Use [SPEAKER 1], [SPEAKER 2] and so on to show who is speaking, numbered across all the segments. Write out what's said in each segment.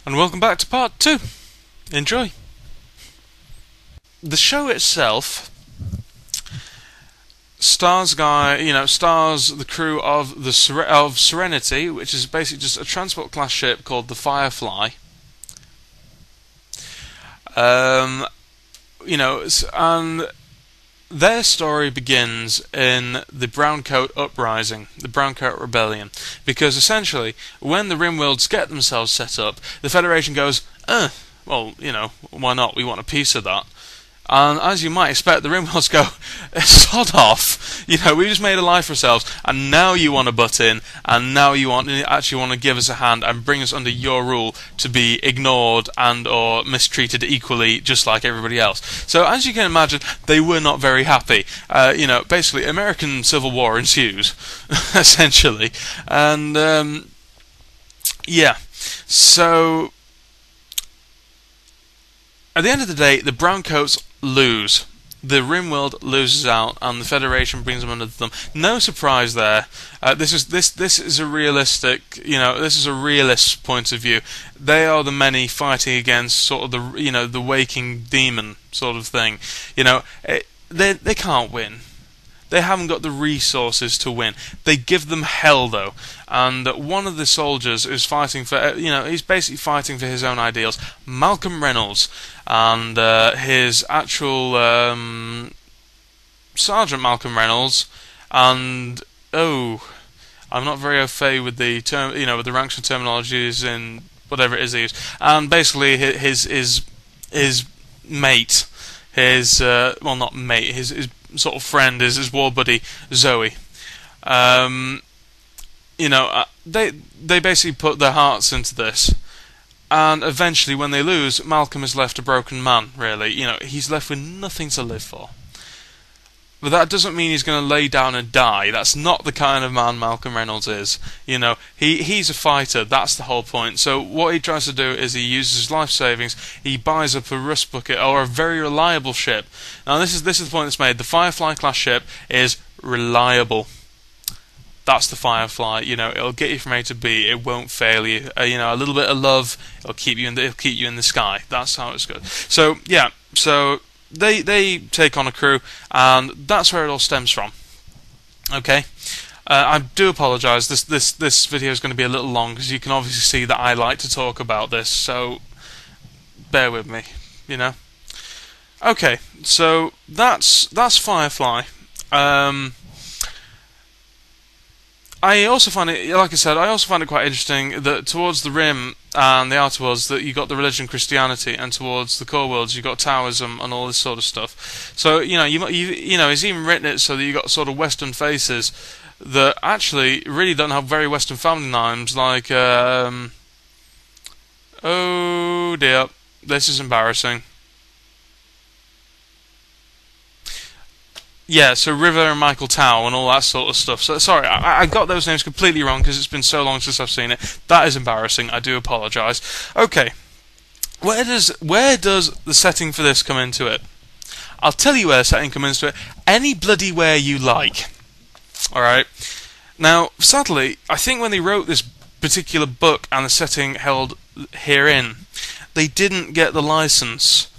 [SPEAKER 1] And welcome back to part 2. Enjoy. The show itself stars the crew of of Serenity, which is basically just a transport class ship called the Firefly. And their story begins in the Browncoat Uprising, the Browncoat Rebellion, because essentially, when the Rimworlds get themselves set up, the Federation goes, well, why not? We want a piece of that. And as you might expect, the Rimworlds go, sod off. We just made a life for ourselves, and now you want to butt in, and now you actually want to give us a hand and bring us under your rule to be ignored and or mistreated equally, just like everybody else. So as you can imagine, they were not very happy. Basically, American Civil War ensues, essentially, and so at the end of the day, the Browncoats lose. The Rimworld loses out, and the Federation brings them under them. No surprise there. This is a realistic, this is a realist point of view. They are the many fighting against sort of the waking demon sort of thing. They can't win. They haven't got the resources to win. They give them hell, though. And one of the soldiers is fighting for, he's basically fighting for his own ideals. Malcolm Reynolds and his actual Sergeant Malcolm Reynolds, and I'm not very au fait with the term, with the ranks and terminologies in whatever it is they use. And basically, his mate, his not mate, his sort of friend is his war buddy Zoe. They basically put their hearts into this, and eventually, when they lose, Malcolm is left a broken man. Really, he's left with nothing to live for. But that doesn't mean he's going to lay down and die. That's not the kind of man Malcolm Reynolds is. He's a fighter. That's the whole point. So what he tries to do is he uses his life savings. He buys up a rust bucket or a very reliable ship. Now this is the point that's made. The Firefly class ship is reliable. That's the Firefly. It'll get you from A to B. It won't fail you. A little bit of love. It'll keep you in the sky. That's how it's good. So yeah. So They take on a crew, and that's where it all stems from. Okay, I do apologise. This video is going to be a little long because you can obviously see that I like to talk about this. So bear with me. Okay, so that's Firefly. I also find it, like I said, quite interesting that towards the Rim and the Outer Worlds that you got the religion Christianity, and towards the Core Worlds you got Taoism and all this sort of stuff. So he's even written it so that you got sort of Western faces that actually really don't have very Western family names, like oh dear, this is embarrassing. Yeah, so River and Michael Tao and all that sort of stuff. So sorry, I got those names completely wrong because it's been so long since I've seen it. That is embarrassing. I do apologise. Okay, where does the setting for this come into it? I'll tell you where the setting comes into it. Any bloody where you like. All right. Now, sadly, I think when they wrote this particular book and the setting held herein, they didn't get the license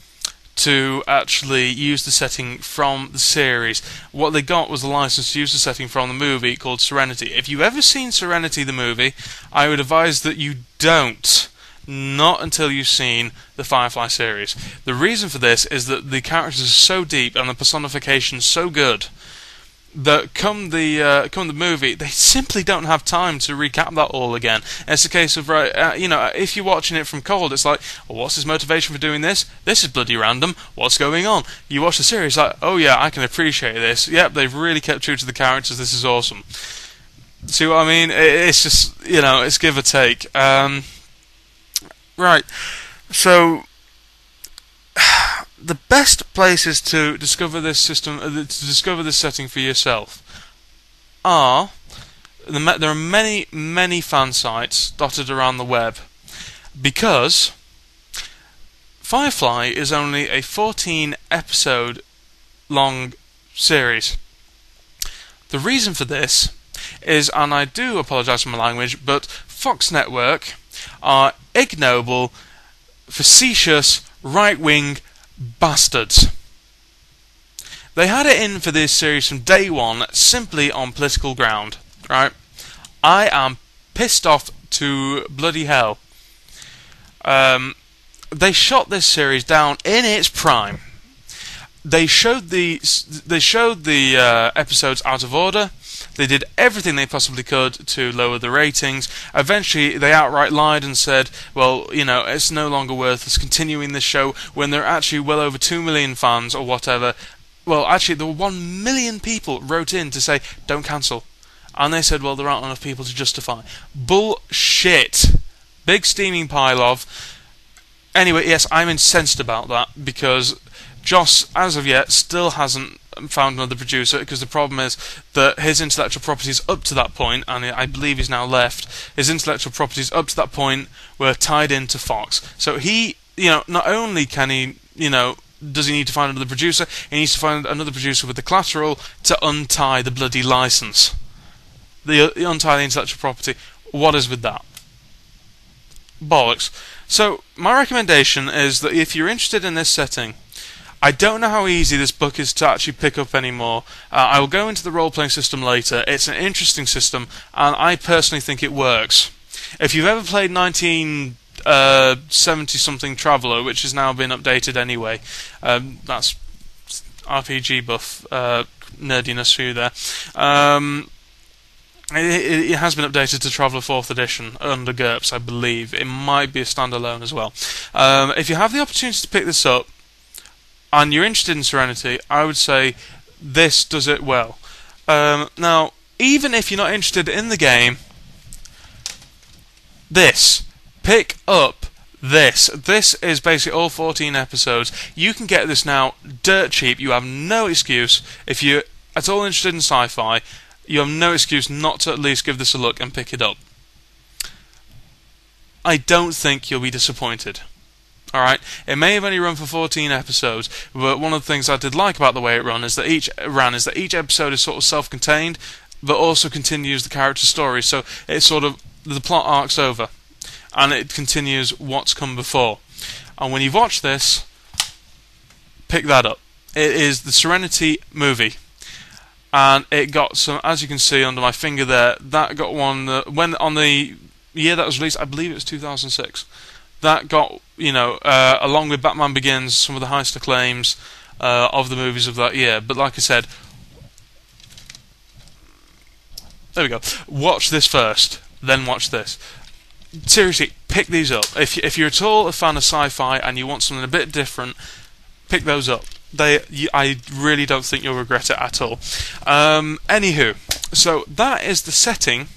[SPEAKER 1] to actually use the setting from the series. What they got was the license to use the setting from the movie called Serenity. If you've ever seen Serenity the movie, I would advise that you don't. Not until you've seen the Firefly series. The reason for this is that the characters are so deep and the personification so good that come the movie, they simply don't have time to recap that all again. And it's a case of, if you're watching it from cold, it's like, well, what's his motivation for doing this? This is bloody random. What's going on? You watch the series, like, oh yeah, I can appreciate this. Yep, they've really kept true to the characters. This is awesome. See what I mean? It's just, it's give or take. Right. So the best places to discover this system, to discover this setting for yourself, are there are many fan sites dotted around the web, because Firefly is only a 14 episode long series. The reason for this is, and I do apologise for my language, but Fox Network are ignoble, facetious, right-wing bastards. They had it in for this series from day one simply on political ground, right? I am pissed off to bloody hell. They shot this series down in its prime. They showed the episodes out of order. They did everything they possibly could to lower the ratings. Eventually, they outright lied and said, well, it's no longer worth us continuing this show when there are actually well over 2 million fans or whatever. Well, actually, there were 1 million people wrote in to say, don't cancel. And they said, well, there aren't enough people to justify. Bullshit. Big steaming pile of. Anyway, yes, I'm incensed about that because Joss, as of yet, still hasn't found another producer, because the problem is that his intellectual properties up to that point, and I believe he's now left, his intellectual properties up to that point were tied into Fox. So he, not only can he, does he need to find another producer, he needs to find another producer with the collateral to untie the bloody license. Untie the intellectual property. What is with that? Bollocks. So, my recommendation is that if you're interested in this setting, I don't know how easy this book is to actually pick up anymore. I will go into the role-playing system later. It's an interesting system, and I personally think it works. If you've ever played 1970-something Traveller, which has now been updated anyway, that's RPG buff nerdiness for you there. It has been updated to Traveller 4th Edition under GURPS, I believe. It might be a standalone as well. If you have the opportunity to pick this up, and you're interested in Serenity, I would say this does it well. Now, even if you're not interested in the game, pick up this. This is basically all 14 episodes. You can get this now dirt cheap. You have no excuse. If you're at all interested in sci-fi, you have no excuse not to at least give this a look and pick it up. I don't think you'll be disappointed. Alright, it may have only run for 14 episodes, but one of the things I did like about the way it ran is that each episode is sort of self-contained, but also continues the character story. So it's sort of the plot arc's over, and it continues what's come before. And when you watch this, pick that up. It is the Serenity movie, and it got some, as you can see under my finger there, that got one when on the year that was released, I believe it was 2006. That got, along with Batman Begins, some of the highest acclaims of the movies of that year. But like I said, there we go. Watch this first, then watch this. Seriously, pick these up. If you're at all a fan of sci-fi and you want something a bit different, pick those up. I really don't think you'll regret it at all. Anywho, so that is the setting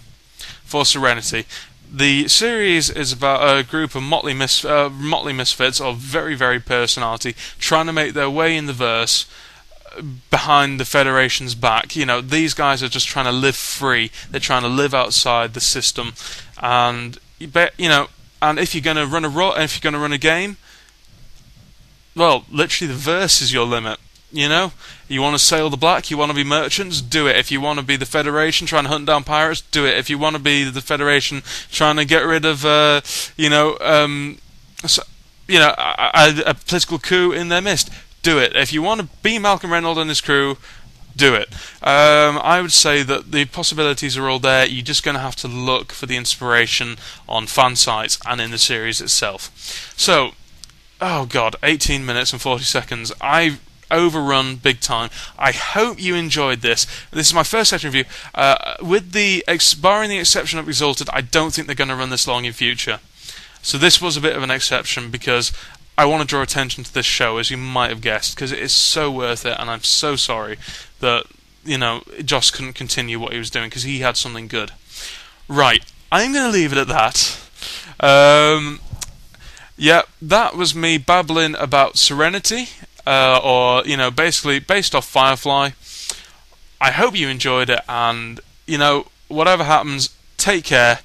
[SPEAKER 1] for Serenity. The series is about a group of motley misfits of very, very personality trying to make their way in the verse behind the Federation's back. These guys are just trying to live free. They're trying to live outside the system, and and if you're going to run a game, well, literally the verse is your limit. You want to sail the black, you want to be merchants, do it. If you want to be the Federation trying to hunt down pirates, do it. If you want to be the Federation trying to get rid of a political coup in their midst, do it. If you want to be Malcolm Reynolds and his crew, do it. I would say that the possibilities are all there. You're just going to have to look for the inspiration on fan sites and in the series itself. So, oh god, 18 minutes and 40 seconds. I've overrun big time. I hope you enjoyed this. This is my first section review. Barring the exception of Exalted, I don't think they're going to run this long in future. So this was a bit of an exception because I want to draw attention to this show, as you might have guessed, because it is so worth it, and I'm so sorry that Joss couldn't continue what he was doing because he had something good. Right, I'm going to leave it at that. Yeah, that was me babbling about Serenity. Basically based off Firefly. I hope you enjoyed it, and whatever happens, take care,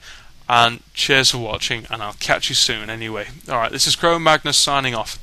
[SPEAKER 1] and cheers for watching, and I'll catch you soon anyway. Alright, this is Chromemagnus signing off.